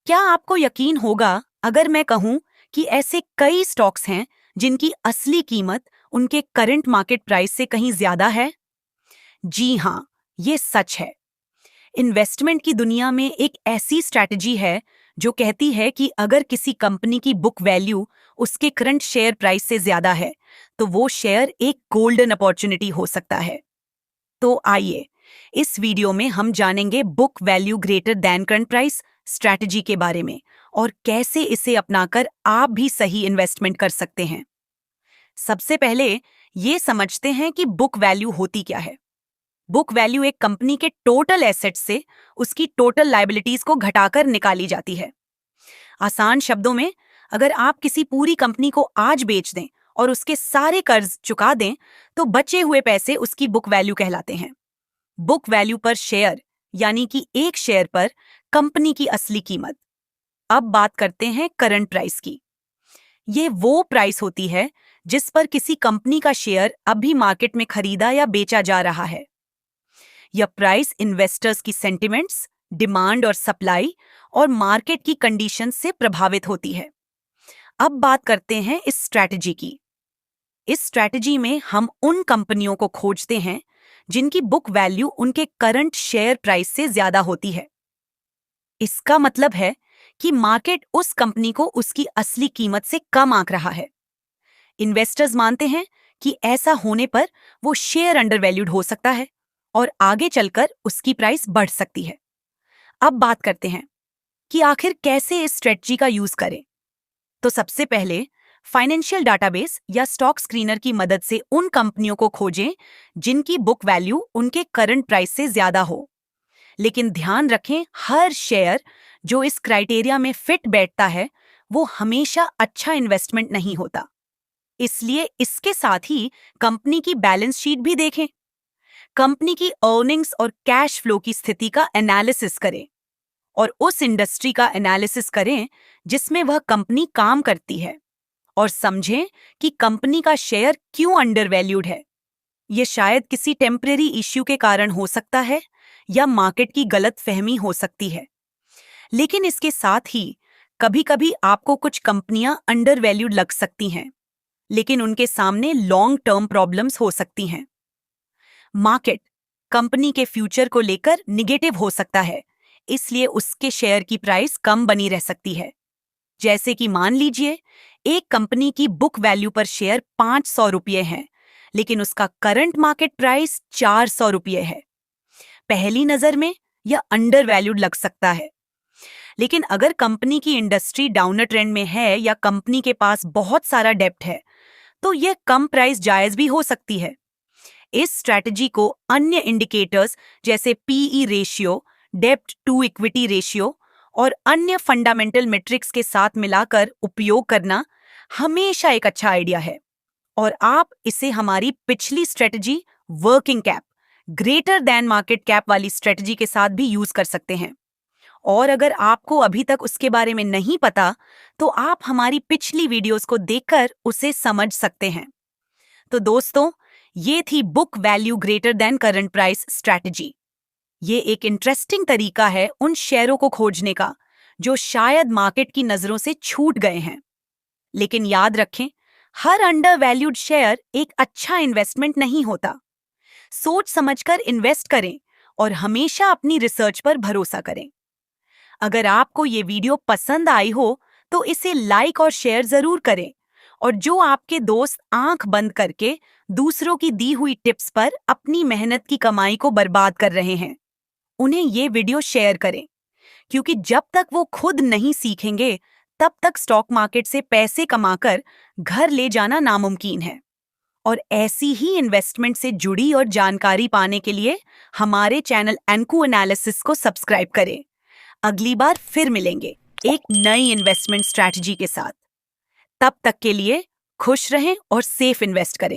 क्या आपको यकीन होगा अगर मैं कहूं कि ऐसे कई स्टॉक्स हैं जिनकी असली कीमत उनके करंट मार्केट प्राइस से कहीं ज्यादा है? जी हां, ये सच है। इन्वेस्टमेंट की दुनिया में एक ऐसी स्ट्रैटेजी है जो कहती है कि अगर किसी कंपनी की बुक वैल्यू उसके करंट शेयर प्राइस से ज्यादा है, तो वो शेयर एक गोल्डन अपॉर्चुनिटी हो सकता है। तो आइए, इस वीडियो में हम जानेंगे book value greater than current price strategy के बारे में और कैसे इसे अपनाकर आप भी सही इन्वेस्टमेंट कर सकते हैं। सबसे पहले ये समझते हैं कि बुक वैल्यू होती क्या है। बुक वैल्यू एक कंपनी के टोटल एसेट्स से उसकी टोटल लायबिलिटीज को घटाकर निकाली जाती है। आसान शब्दों में, अगर आप किसी पूरी कंपनी को आज बेच दें और उसके सारे कर्ज चुका दें, तो बचे हुए पैसे उसकी बुक वैल्यू कहलाते हैं। बुक वैल्यू पर शेयर, यानी कि एक शेयर पर कंपनी की असली कीमत। अब बात करते हैं करंट प्राइस की। ये वो प्राइस होती है जिस पर किसी कंपनी का शेयर अभी मार्केट में खरीदा या बेचा जा रहा है। यह प्राइस इन्वेस्टर्स की सेंटिमेंट्स, डिमांड और सप्लाई और मार्केट की कंडीशन से प्रभावित होती है। अब बात करते हैं इस स्ट्रैटेजी की। इस स्ट्रैटेजी में हम उन कंपनियों को खोजते हैं जिनकी बुक वैल्यू उनके करंट शेयर प्राइस से ज्यादा होती है। इसका मतलब है कि मार्केट उस कंपनी को उसकी असली कीमत से कम आंक रहा है। इन्वेस्टर्स मानते हैं कि ऐसा होने पर वो शेयर अंडरवैल्यूड हो सकता है और आगे चलकर उसकी प्राइस बढ़ सकती है। अब बात करते हैं कि आखिर कैसे इस स्ट्रेटजी का यूज करें। तो सबसे पहले फाइनेंशियल डाटाबेस या स्टॉक स्क्रीनर की मदद से उन कंपनियों को खोजें जिनकी बुक वैल्यू उनके करंट प्राइस से ज्यादा हो। लेकिन ध्यान रखें, हर शेयर जो इस क्राइटेरिया में फिट बैठता है वो हमेशा अच्छा इन्वेस्टमेंट नहीं होता। इसलिए इसके साथ ही कंपनी की बैलेंस शीट भी देखें। कंपनी की अर्निंग्स और कैश फ्लो की स्थिति का एनालिसिस करें और उस इंडस्ट्री का एनालिसिस करें जिसमें वह कंपनी काम करती है, और समझें कि कंपनी का शेयर क्यों अंडरवैल्यूड है। ये शायद किसी टेम्परेरी इश्यू के कारण हो सकता है या मार्केट की गलत फहमी हो सकती है। लेकिन इसके साथ ही कभी-कभी आपको कुछ कंपनियां अंडरवैल्यूड लग सकती हैं, लेकिन उनके सामने लॉन्ग टर्म प्रॉब्लम्स हो सकती हैं। मार्केट कंपनी के फ्यूचर को लेकर निगेटिव हो सकता है, इसलिए उसके शेयर की प्राइस कम बनी रह सकती है। जैसे कि मान लीजिए, एक कंपनी की बुक वैल्यू पर शेयर 500 रुपये है, लेकिन उसका करंट मार्केट प्राइस 400 रुपये है। पहली नजर में यह अंडर वैल्यूड लग सकता है, लेकिन अगर कंपनी की इंडस्ट्री डाउनर ट्रेंड में है या कंपनी के पास बहुत सारा डेब्ट है, तो यह कम प्राइस जायज भी हो सकती है। इस स्ट्रैटेजी को अन्य इंडिकेटर्स जैसे पीई रेशियो, डेब्ट टू इक्विटी रेशियो और अन्य फंडामेंटल मैट्रिक्स के साथ मिलाकर उपयोग करना हमेशा एक अच्छा आइडिया है। और आप इसे हमारी पिछली strategy working cap, greater than market cap वाली स्ट्रैटेजी के साथ भी यूज कर सकते हैं। और अगर आपको अभी तक उसके बारे में नहीं पता, तो आप हमारी पिछली वीडियोस को देखकर उसे समझ सकते हैं। तो दोस्तों, ये थी book value greater than current price strategy. ये एक इंटरेस्टिंग तरीका है उन शेयरों को खोजने का जो शायद मार्केट की नजरों से छूट गए हैं। लेकिन याद रखें, हर अंडर वैल्यूड शेयर एक अच्छा इन्वेस्टमेंट नहीं होता। सोच समझकर इन्वेस्ट करें और हमेशा अपनी रिसर्च पर भरोसा करें। अगर आपको ये वीडियो पसंद आई हो तो इसे लाइक और शेयर जरूर करें, और जो आपके दोस्त आंख बंद करके दूसरों की दी हुई टिप्स पर अपनी मेहनत की कमाई को बर्बाद कर रहे हैं, उन्हें ये वीडियो शेयर करें, क्योंकि जब तक वो खुद नहीं सीखेंगे तब तक स्टॉक मार्केट से पैसे कमाकर घर ले जाना नामुमकिन है। और ऐसी ही इन्वेस्टमेंट से जुड़ी और जानकारी पाने के लिए हमारे चैनल एनकू एनालिसिस को सब्सक्राइब करें। अगली बार फिर मिलेंगे एक नई इन्वेस्टमेंट स्ट्रैटेजी के साथ। तब तक के लिए खुश रहें और सेफ इन्वेस्ट करें।